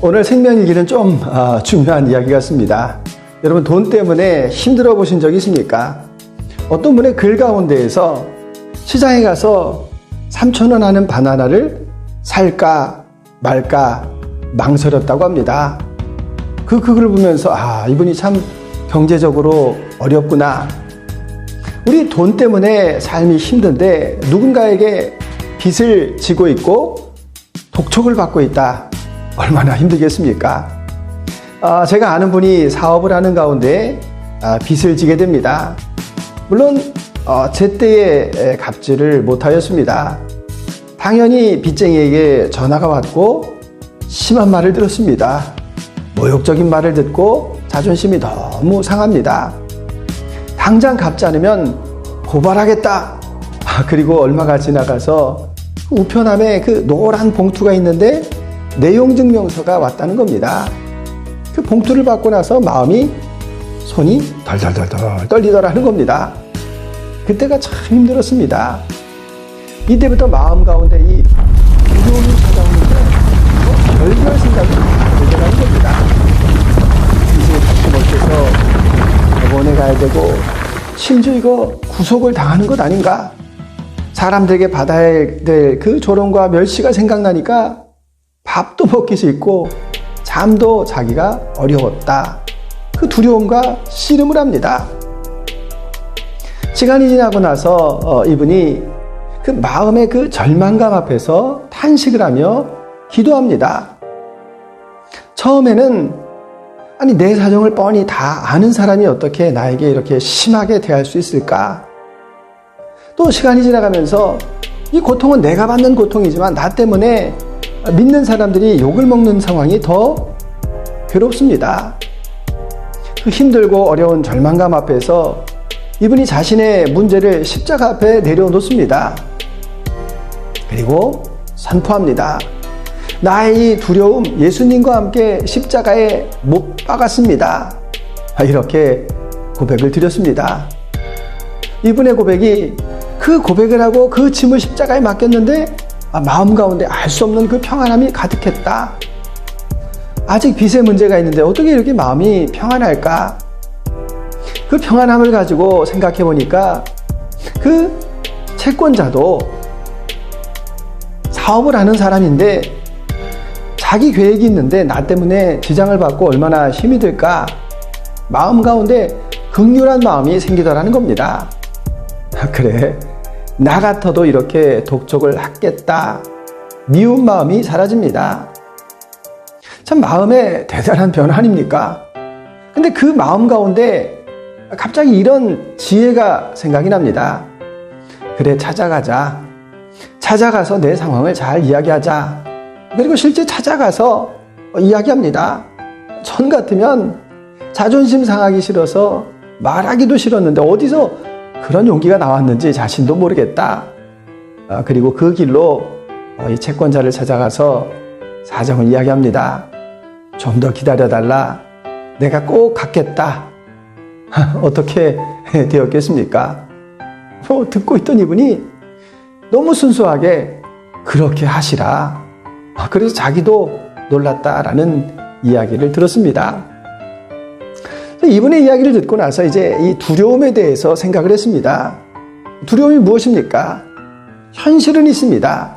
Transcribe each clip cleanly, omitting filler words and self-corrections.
오늘 생명일기는 좀 중요한 이야기 같습니다. 여러분, 돈 때문에 힘들어 보신 적 있습니까? 어떤 분의 글 가운데에서 시장에 가서 3,000원 하는 바나나를 살까 말까 망설였다고 합니다. 그 글을 보면서 이분이 참 경제적으로 어렵구나. 우리 돈 때문에 삶이 힘든데 누군가에게 빚을 지고 있고 독촉을 받고 있다. 얼마나 힘들겠습니까? 제가 아는 분이 사업을 하는 가운데 빚을 지게 됩니다. 물론 제때에 갚지를 못하였습니다. 당연히 빚쟁이에게 전화가 왔고 심한 말을 들었습니다. 모욕적인 말을 듣고 자존심이 너무 상합니다. 당장 갚지 않으면 고발하겠다. 그리고 얼마가 지나가서 우편함에 그 노란 봉투가 있는데 내용증명서가 왔다는 겁니다. 그 봉투를 받고 나서 손이 덜덜덜 떨리더라는 겁니다. 그때가 참 힘들었습니다. 이때부터 마음 가운데 이 두려움이 찾아오는데 별별 생각이 들어가는 겁니다. 이제 다시 못해서 법원에 가야 되고 심지어 이거 구속을 당하는 것 아닌가? 사람들에게 받아야 될 그 조롱과 멸시가 생각나니까 밥도 먹기 싫고 잠도 자기가 어려웠다. 그 두려움과 씨름을 합니다. 시간이 지나고 나서 이분이 그 마음의 그 절망감 앞에서 탄식을 하며 기도합니다. 처음에는 내 사정을 뻔히 다 아는 사람이 어떻게 나에게 이렇게 심하게 대할 수 있을까? 또 시간이 지나가면서 이 고통은 내가 받는 고통이지만 나 때문에 믿는 사람들이 욕을 먹는 상황이 더 괴롭습니다. 그 힘들고 어려운 절망감 앞에서 이분이 자신의 문제를 십자가 앞에 내려놓습니다. 그리고 선포합니다. 나의 이 두려움 예수님과 함께 십자가에 못 박았습니다. 이렇게 고백을 드렸습니다. 이분의 고백이 그 고백을 하고 그 짐을 십자가에 맡겼는데 마음 가운데 알 수 없는 그 평안함이 가득했다. 아직 빚의 문제가 있는데 어떻게 이렇게 마음이 평안할까? 그 평안함을 가지고 생각해 보니까 그 채권자도 사업을 하는 사람인데 자기 계획이 있는데 나 때문에 지장을 받고 얼마나 힘이 들까? 마음 가운데 긍휼한 마음이 생기더라는 겁니다. 그래, 나 같아도 이렇게 독촉을 하겠다. 미운 마음이 사라집니다. 참 마음에 대단한 변화 아닙니까? 근데 그 마음 가운데 갑자기 이런 지혜가 생각이 납니다. 그래, 찾아가자. 찾아가서 내 상황을 잘 이야기하자. 그리고 실제 찾아가서 이야기합니다. 전 같으면 자존심 상하기 싫어서 말하기도 싫었는데 어디서 그런 용기가 나왔는지 자신도 모르겠다. 그리고 그 길로 이 채권자를 찾아가서 사정을 이야기합니다. 좀 더 기다려달라. 내가 꼭 갚겠다. 어떻게 되었겠습니까? 듣고 있던 이분이 너무 순수하게 그렇게 하시라. 그래서 자기도 놀랐다라는 이야기를 들었습니다. 이분의 이야기를 듣고 나서 이제 이 두려움에 대해서 생각을 했습니다. 두려움이 무엇입니까? 현실은 있습니다.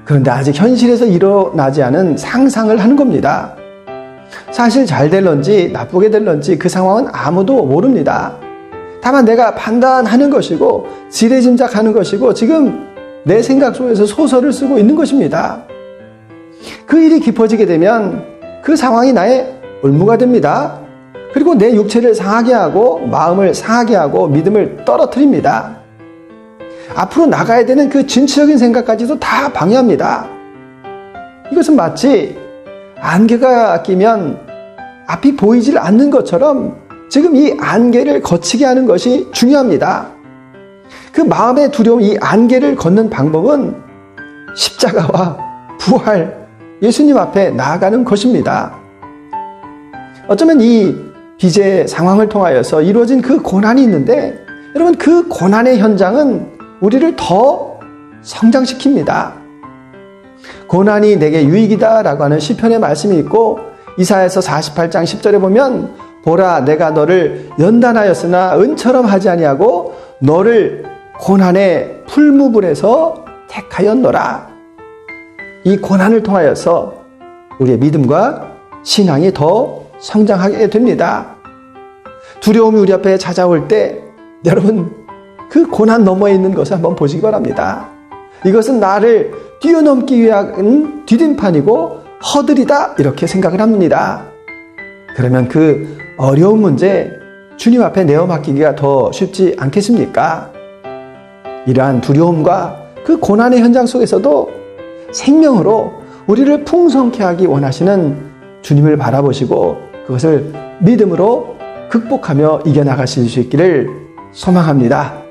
그런데 아직 현실에서 일어나지 않은 상상을 하는 겁니다. 사실 잘 될런지 나쁘게 될런지 그 상황은 아무도 모릅니다. 다만 내가 판단하는 것이고 지레짐작하는 것이고 지금 내 생각 속에서 소설을 쓰고 있는 것입니다. 그 일이 깊어지게 되면 그 상황이 나의 올무가 됩니다. 그리고 내 육체를 상하게 하고 마음을 상하게 하고 믿음을 떨어뜨립니다. 앞으로 나가야 되는 그 진취적인 생각까지도 다 방해합니다. 이것은 마치 안개가 끼면 앞이 보이질 않는 것처럼 지금 이 안개를 거치게 하는 것이 중요합니다. 그 마음의 두려움, 이 안개를 걷는 방법은 십자가와 부활, 예수님 앞에 나아가는 것입니다. 어쩌면 이 빚의 상황을 통하여서 이루어진 그 고난이 있는데 여러분, 그 고난의 현장은 우리를 더 성장시킵니다. 고난이 내게 유익이다 라고 하는 시편의 말씀이 있고, 이사야서 48장 10절에 보면 보라 내가 너를 연단하였으나 은처럼 하지 아니하고 너를 고난의 풀무불에서 택하였노라. 이 고난을 통하여서 우리의 믿음과 신앙이 더 성장하게 됩니다. 두려움이 우리 앞에 찾아올 때 여러분 그 고난 너머에 있는 것을 한번 보시기 바랍니다. 이것은 나를 뛰어넘기 위한 디딤판이고 허들이다 이렇게 생각을 합니다. 그러면 그 어려운 문제 주님 앞에 내어 맡기기가 더 쉽지 않겠습니까? 이러한 두려움과 그 고난의 현장 속에서도 생명으로 우리를 풍성케 하기 원하시는 주님을 바라보시고 그것을 믿음으로 극복하며 이겨나가실 수 있기를 소망합니다.